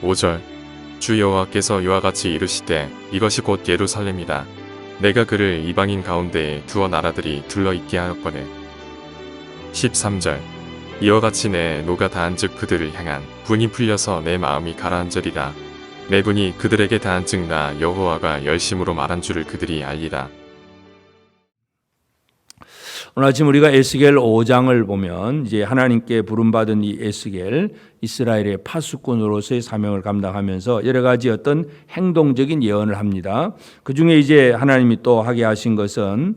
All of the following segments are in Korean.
5절 주 여호와께서 이와 같이 이르시되 이것이 곧 예루살렘이다. 내가 그를 이방인 가운데에 두어 나라들이 둘러있게 하였거늘. 13절 이와 같이 내 노가 다한즉 그들을 향한 분이 풀려서 내 마음이 가라앉으리라. 내 분이 그들에게 다한즉 나 여호와가 열심으로 말한 줄을 그들이 알리라. 오늘 아침 우리가 에스겔 5장을 보면 이제 하나님께 부름받은 이 에스겔, 이스라엘의 파수꾼으로서의 사명을 감당하면서 여러 가지 어떤 행동적인 예언을 합니다. 그 중에 이제 하나님이 또 하게 하신 것은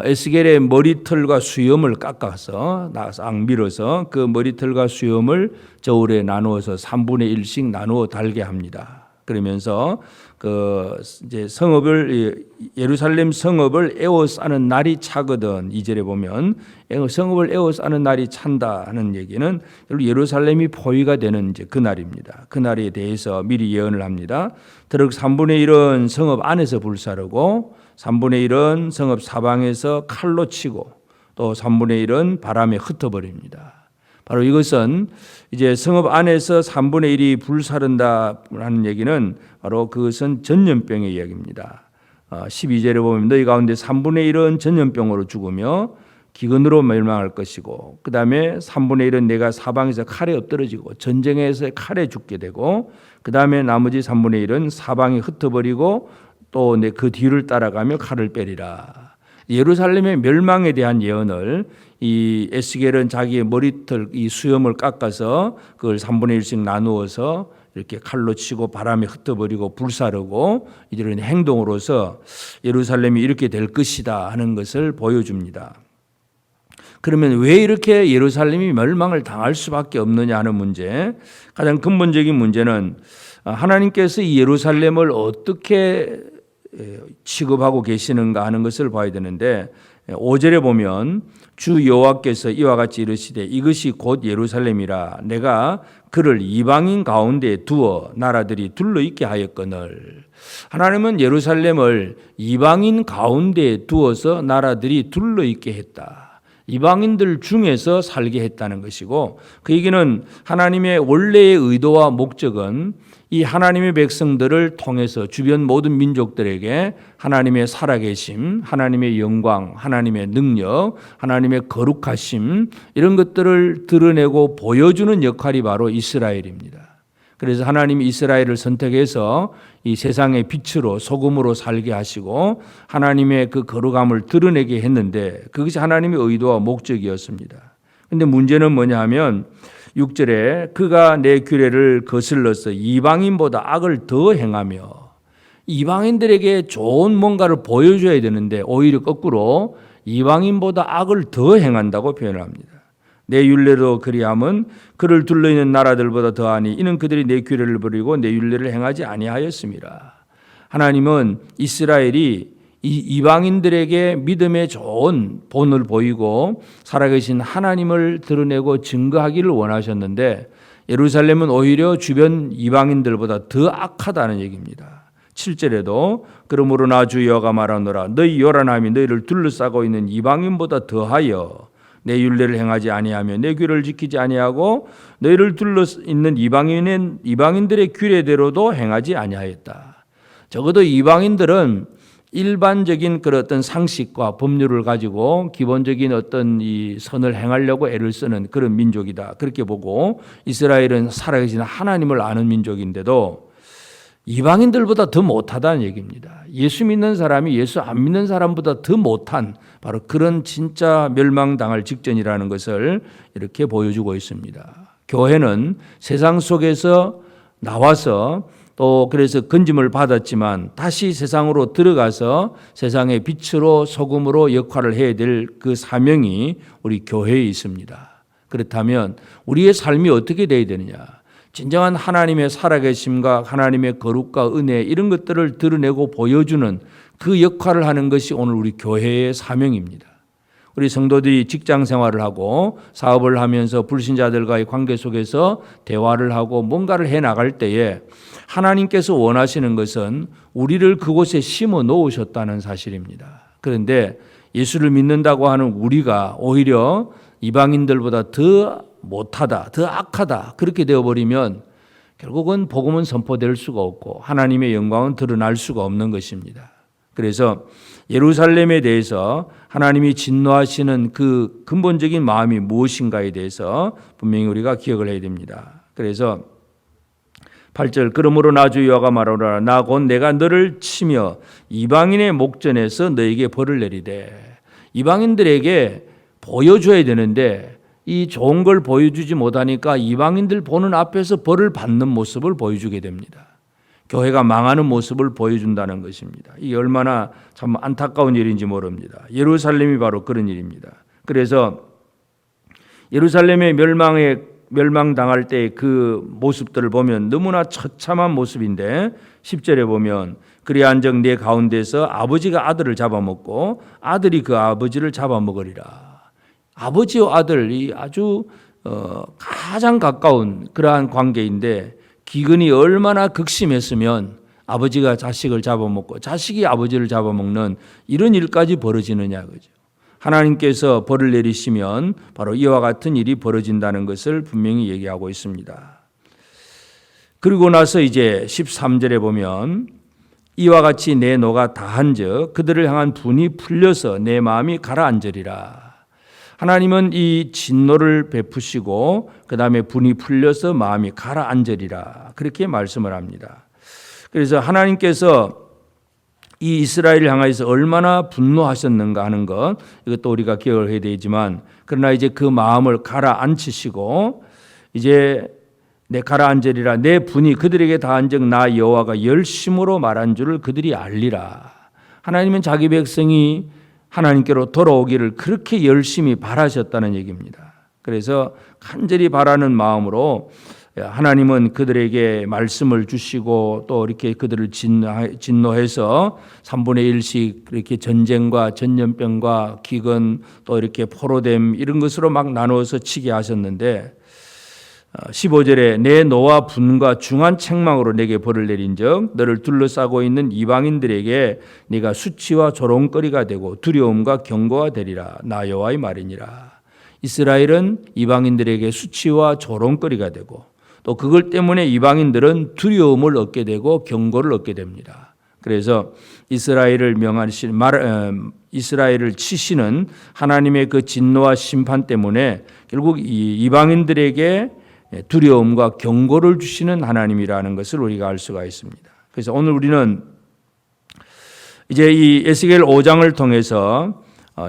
에스겔의 머리털과 수염을 깎아서 싹 밀어서 그 머리털과 수염을 저울에 나누어서 3분의 1씩 나누어 달게 합니다. 그러면서 그 이제 성읍을 예루살렘 성읍을 에워싸는 날이 차거든. 2절에 보면 성읍을 에워싸는 날이 찬다 하는 얘기는 예루살렘이 포위가 되는 이제 그 날입니다. 그 날에 대해서 미리 예언을 합니다. 더러 3분의 1은 성읍 안에서 불사르고 3분의 1은 성읍 사방에서 칼로 치고 또 3분의 1은 바람에 흩어버립니다. 바로 이것은 이제 성읍 안에서 3분의 1이 불사른다라는 얘기는 바로 그것은 전염병의 이야기입니다. 12절에 보면 너희 가운데 3분의 1은 전염병으로 죽으며 기근으로 멸망할 것이고 그 다음에 3분의 1은 내가 사방에서 칼에 엎드러지고 전쟁에서 칼에 죽게 되고 그 다음에 나머지 3분의 1은 사방에 흩어버리고 또 내 그 뒤를 따라가며 칼을 빼리라. 예루살렘의 멸망에 대한 예언을 이 에스겔은 자기의 머리털 이 수염을 깎아서 그걸 3분의 1씩 나누어서 이렇게 칼로 치고 바람에 흩어버리고 불사르고 이런 행동으로서 예루살렘이 이렇게 될 것이다 하는 것을 보여줍니다. 그러면 왜 이렇게 예루살렘이 멸망을 당할 수밖에 없느냐 하는 문제, 가장 근본적인 문제는 하나님께서 이 예루살렘을 어떻게 취급하고 계시는가 하는 것을 봐야 되는데 5절에 보면 주 여호와께서 이와 같이 이르시되 이것이 곧 예루살렘이라 내가 그를 이방인 가운데 두어 나라들이 둘러있게 하였거늘. 하나님은 예루살렘을 이방인 가운데 두어서 나라들이 둘러있게 했다. 이방인들 중에서 살게 했다는 것이고 그 얘기는 하나님의 원래의 의도와 목적은 이 하나님의 백성들을 통해서 주변 모든 민족들에게 하나님의 살아계심, 하나님의 영광, 하나님의 능력, 하나님의 거룩하심 이런 것들을 드러내고 보여주는 역할이 바로 이스라엘입니다. 그래서 하나님이 이스라엘을 선택해서 이 세상의 빛으로 소금으로 살게 하시고 하나님의 그 거룩함을 드러내게 했는데 그것이 하나님의 의도와 목적이었습니다. 그런데 문제는 뭐냐 하면 6절에 그가 내 규례를 거슬러서 이방인보다 악을 더 행하며 이방인들에게 좋은 뭔가를 보여줘야 되는데 오히려 거꾸로 이방인보다 악을 더 행한다고 표현합니다. 내 율례로 그리함은 그를 둘러있는 나라들보다 더하니 이는 그들이 내 규례를 버리고 내 율례를 행하지 아니하였습니다. 하나님은 이스라엘이 이 이방인들에게 믿음의 좋은 본을 보이고 살아계신 하나님을 드러내고 증거하기를 원하셨는데 예루살렘은 오히려 주변 이방인들보다 더 악하다는 얘기입니다. 7절에도 그러므로 나 주 여호와가 말하노라 너희 요란함이 너희를 둘러싸고 있는 이방인보다 더하여 내 율례를 행하지 아니하며 내 규례를 지키지 아니하고 너희를 둘러 있는 이방인들의 규례대로도 행하지 아니하였다. 적어도 이방인들은 일반적인 그런 어떤 상식과 법률을 가지고 기본적인 어떤 이 선을 행하려고 애를 쓰는 그런 민족이다. 그렇게 보고 이스라엘은 살아계신 하나님을 아는 민족인데도 이방인들보다 더 못하다는 얘기입니다. 예수 믿는 사람이 예수 안 믿는 사람보다 더 못한 바로 그런 진짜 멸망당할 직전이라는 것을 이렇게 보여주고 있습니다. 교회는 세상 속에서 나와서 또 그래서 건짐을 받았지만 다시 세상으로 들어가서 세상의 빛으로 소금으로 역할을 해야 될 그 사명이 우리 교회에 있습니다. 그렇다면 우리의 삶이 어떻게 되어야 되느냐? 진정한 하나님의 살아계심과 하나님의 거룩과 은혜 이런 것들을 드러내고 보여주는 그 역할을 하는 것이 오늘 우리 교회의 사명입니다. 우리 성도들이 직장 생활을 하고 사업을 하면서 불신자들과의 관계 속에서 대화를 하고 뭔가를 해나갈 때에 하나님께서 원하시는 것은 우리를 그곳에 심어 놓으셨다는 사실입니다. 그런데 예수를 믿는다고 하는 우리가 오히려 이방인들보다 더 못하다, 더 악하다 그렇게 되어버리면 결국은 복음은 선포될 수가 없고 하나님의 영광은 드러날 수가 없는 것입니다. 그래서 예루살렘에 대해서 하나님이 진노하시는 그 근본적인 마음이 무엇인가에 대해서 분명히 우리가 기억을 해야 됩니다. 그래서 8절 그러므로 나 주 여호와가 말하노라 나 곧 내가 너를 치며 이방인의 목전에서 너에게 벌을 내리되 이방인들에게 보여줘야 되는데 이 좋은 걸 보여주지 못하니까 이방인들 보는 앞에서 벌을 받는 모습을 보여주게 됩니다. 교회가 망하는 모습을 보여준다는 것입니다. 이게 얼마나 참 안타까운 일인지 모릅니다. 예루살렘이 바로 그런 일입니다. 그래서 예루살렘의 멸망당할 때 그 모습들을 보면 너무나 처참한 모습인데 10절에 보면 그리 한즉 내 가운데서 아버지가 아들을 잡아먹고 아들이 그 아버지를 잡아먹으리라. 아버지와 아들이 아주 가장 가까운 그러한 관계인데 기근이 얼마나 극심했으면 아버지가 자식을 잡아먹고 자식이 아버지를 잡아먹는 이런 일까지 벌어지느냐 그죠. 하나님께서 벌을 내리시면 바로 이와 같은 일이 벌어진다는 것을 분명히 얘기하고 있습니다. 그리고 나서 이제 13절에 보면 이와 같이 내 노가 다한즉 그들을 향한 분이 풀려서 내 마음이 가라앉으리라. 하나님은 이 진노를 베푸시고 그 다음에 분이 풀려서 마음이 가라앉으리라 그렇게 말씀을 합니다. 그래서 하나님께서 이 이스라엘을 향해서 얼마나 분노하셨는가 하는 것 이것도 우리가 기억을 해야 되지만 그러나 이제 그 마음을 가라앉히시고 이제 내 가라앉으리라 내 분이 그들에게 다한즉 나 여호와가 열심으로 말한 줄을 그들이 알리라. 하나님은 자기 백성이 하나님께로 돌아오기를 그렇게 열심히 바라셨다는 얘기입니다. 그래서 간절히 바라는 마음으로 하나님은 그들에게 말씀을 주시고 또 이렇게 그들을 진노해서 3분의 1씩 이렇게 전쟁과 전염병과 기근 또 이렇게 포로됨 이런 것으로 막 나누어서 치게 하셨는데 15절에 내 노와 분과 중한 책망으로 내게 벌을 내린즉 너를 둘러싸고 있는 이방인들에게 네가 수치와 조롱거리가 되고 두려움과 경고가 되리라. 나 여호와의 말이니라. 이스라엘은 이방인들에게 수치와 조롱거리가 되고 또 그걸 때문에 이방인들은 두려움을 얻게 되고 경고를 얻게 됩니다. 그래서 이스라엘을 이스라엘을 치시는 하나님의 그 진노와 심판 때문에 결국 이 이방인들에게 두려움과 경고를 주시는 하나님이라는 것을 우리가 알 수가 있습니다. 그래서 오늘 우리는 이제 이 에스겔 5장을 통해서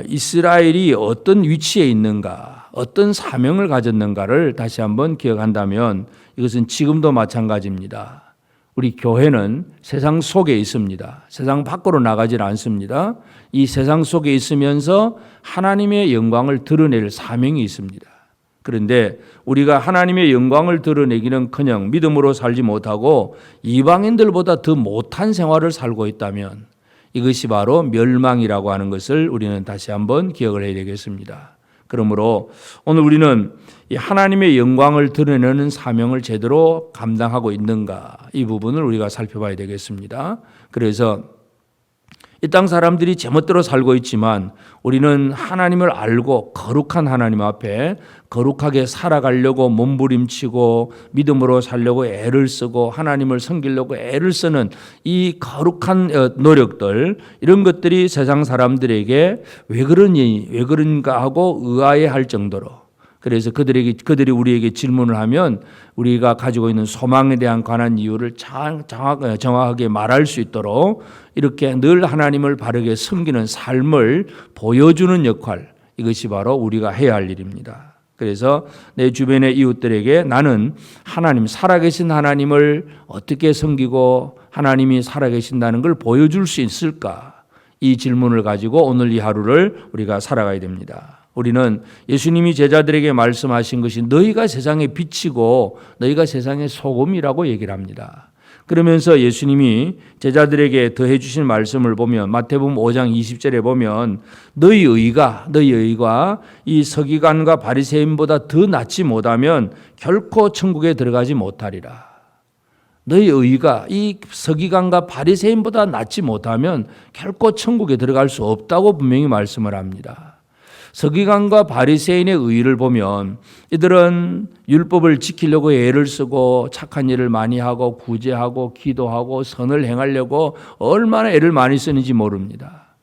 이스라엘이 어떤 위치에 있는가, 어떤 사명을 가졌는가를 다시 한번 기억한다면 이것은 지금도 마찬가지입니다. 우리 교회는 세상 속에 있습니다. 세상 밖으로 나가질 않습니다. 이 세상 속에 있으면서 하나님의 영광을 드러낼 사명이 있습니다. 그런데 우리가 하나님의 영광을 드러내기는커녕 믿음으로 살지 못하고 이방인들보다 더 못한 생활을 살고 있다면 이것이 바로 멸망이라고 하는 것을 우리는 다시 한번 기억을 해야 되겠습니다. 그러므로 오늘 우리는 이 하나님의 영광을 드러내는 사명을 제대로 감당하고 있는가 이 부분을 우리가 살펴봐야 되겠습니다. 그래서 이 땅 사람들이 제멋대로 살고 있지만 우리는 하나님을 알고 거룩한 하나님 앞에 거룩하게 살아가려고 몸부림치고 믿음으로 살려고 애를 쓰고 하나님을 섬기려고 애를 쓰는 이 거룩한 노력들 이런 것들이 세상 사람들에게 왜 그런가 하고 의아해할 정도로 그래서 그들이 우리에게 질문을 하면 우리가 가지고 있는 소망에 대한 관한 이유를 정확하게 말할 수 있도록 이렇게 늘 하나님을 바르게 섬기는 삶을 보여주는 역할 이것이 바로 우리가 해야 할 일입니다. 그래서 내 주변의 이웃들에게 나는 하나님 살아계신 하나님을 어떻게 섬기고 하나님이 살아계신다는 걸 보여줄 수 있을까? 이 질문을 가지고 오늘 이 하루를 우리가 살아가야 됩니다. 우리는 예수님이 제자들에게 말씀하신 것이 너희가 세상의 빛이고 너희가 세상의 소금이라고 얘기를 합니다. 그러면서 예수님이 제자들에게 더해 주신 말씀을 보면 마태복음 5장 20절에 보면 너희 의가 이 서기관과 바리새인보다 더 낫지 못하면 결코 천국에 들어가지 못하리라. 너희 의가 이 서기관과 바리새인보다 낫지 못하면 결코 천국에 들어갈 수 없다고 분명히 말씀을 합니다. 서기관과 바리새인의 의를 보면 이들은 율법을 지키려고 애를 쓰고 착한 일을 많이 하고 구제하고 기도하고 선을 행하려고 얼마나 애를 많이 쓰는지 모릅니다.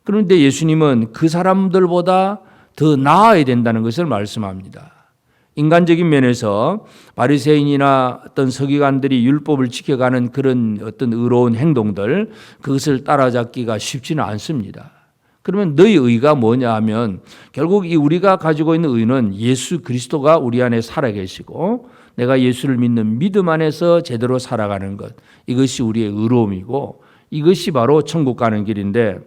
그런데 예수님은 그 사람들보다 더 나아야 된다는 것을 말씀합니다. 인간적인 면에서 바리새인이나 어떤 서기관들이 율법을 지켜가는 그런 어떤 의로운 행동들, 그것을 따라잡기가 쉽지는 않습니다. 그러면 너희 의가 뭐냐 하면 결국 이 우리가 가지고 있는 의는 예수 그리스도가 우리 안에 살아계시고 내가 예수를 믿는 믿음 안에서 제대로 살아가는 것, 이것이 우리의 의로움이고 이것이 바로 천국 가는 길인데,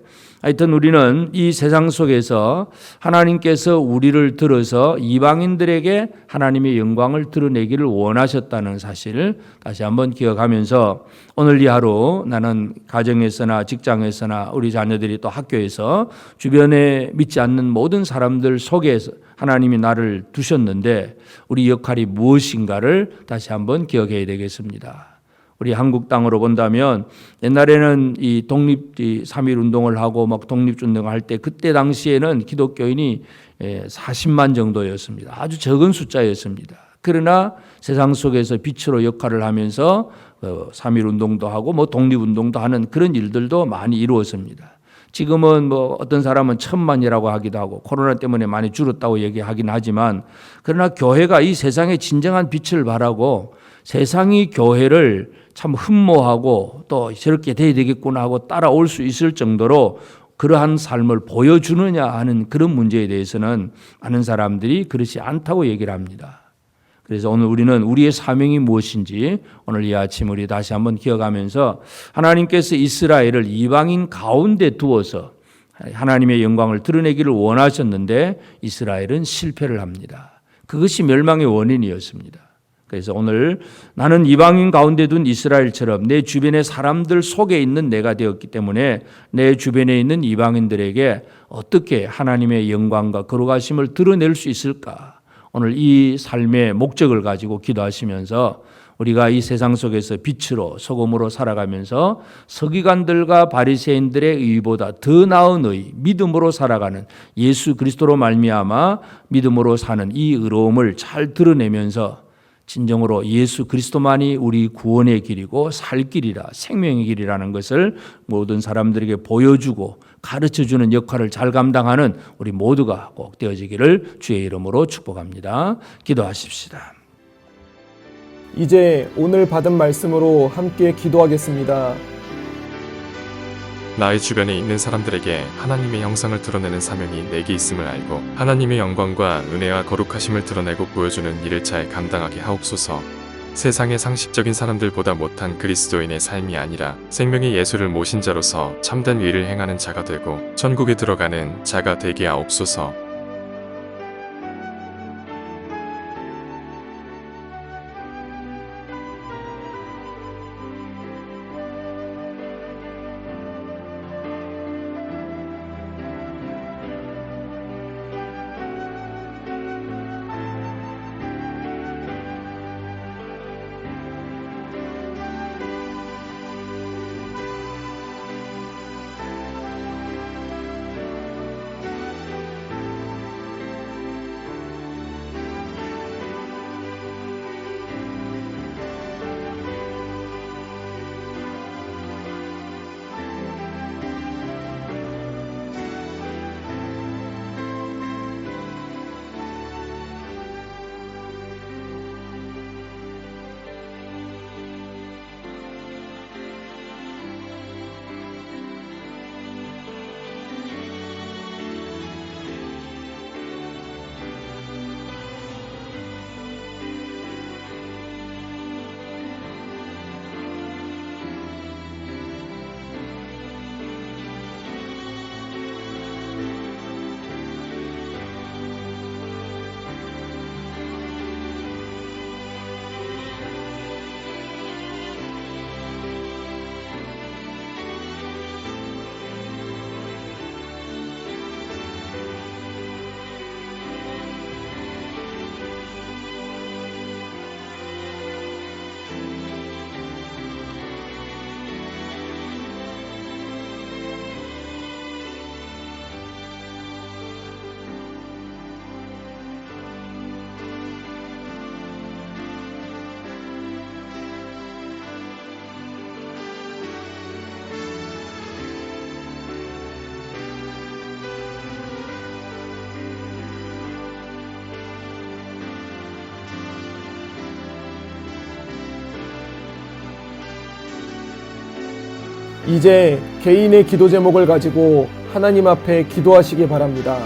하여튼 우리는 이 세상 속에서 하나님께서 우리를 들어서 이방인들에게 하나님의 영광을 드러내기를 원하셨다는 사실을 다시 한번 기억하면서 오늘 이 하루 나는 가정에서나 직장에서나 우리 자녀들이 또 학교에서 주변에 믿지 않는 모든 사람들 속에서 하나님이 나를 두셨는데 우리 역할이 무엇인가를 다시 한번 기억해야 되겠습니다. 우리 한국 땅으로 본다면 옛날에는 이 독립 3.1 운동을 하고 막 독립운동을 할 때 그때 당시에는 기독교인이 40만 정도였습니다. 아주 적은 숫자였습니다. 그러나 세상 속에서 빛으로 역할을 하면서 3.1 운동도 하고 뭐 독립운동도 하는 그런 일들도 많이 이루어집니다. 지금은 뭐 어떤 사람은 1000만이라고 하기도 하고 코로나 때문에 많이 줄었다고 얘기하긴 하지만, 그러나 교회가 이 세상의 진정한 빛을 발하고 세상이 교회를 참 흠모하고 또 저렇게 돼야 되겠구나 하고 따라올 수 있을 정도로 그러한 삶을 보여주느냐 하는 그런 문제에 대해서는 많은 사람들이 그렇지 않다고 얘기를 합니다. 그래서 오늘 우리는 우리의 사명이 무엇인지 오늘 이 아침 우리 다시 한번 기억하면서 하나님께서 이스라엘을 이방인 가운데 두어서 하나님의 영광을 드러내기를 원하셨는데 이스라엘은 실패를 합니다. 그것이 멸망의 원인이었습니다. 그래서 오늘 나는 이방인 가운데 둔 이스라엘처럼 내 주변의 사람들 속에 있는 내가 되었기 때문에 내 주변에 있는 이방인들에게 어떻게 하나님의 영광과 거룩하심을 드러낼 수 있을까? 오늘 이 삶의 목적을 가지고 기도하시면서 우리가 이 세상 속에서 빛으로 소금으로 살아가면서 서기관들과 바리새인들의 의보다 더 나은 의, 믿음으로 살아가는 예수 그리스도로 말미암아 믿음으로 사는 이 의로움을 잘 드러내면서 진정으로 예수 그리스도만이 우리 구원의 길이고 살 길이라 생명의 길이라는 것을 모든 사람들에게 보여주고 가르쳐주는 역할을 잘 감당하는 우리 모두가 꼭 되어지기를 주의 이름으로 축복합니다. 기도하십시다. 이제 오늘 받은 말씀으로 함께 기도하겠습니다. 나의 주변에 있는 사람들에게 하나님의 형상을 드러내는 사명이 내게 있음을 알고 하나님의 영광과 은혜와 거룩하심을 드러내고 보여주는 일을 잘 감당하게 하옵소서. 세상의 상식적인 사람들보다 못한 그리스도인의 삶이 아니라 생명의 예수를 모신 자로서 참된 의를 행하는 자가 되고 천국에 들어가는 자가 되게 하옵소서. 이제 개인의 기도 제목을 가지고 하나님 앞에 기도하시기 바랍니다.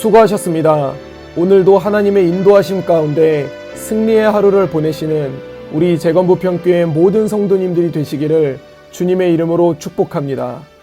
수고하셨습니다. 오늘도 하나님의 인도하심 가운데 승리의 하루를 보내시는 우리 재건부평교회 모든 성도님들이 되시기를 주님의 이름으로 축복합니다.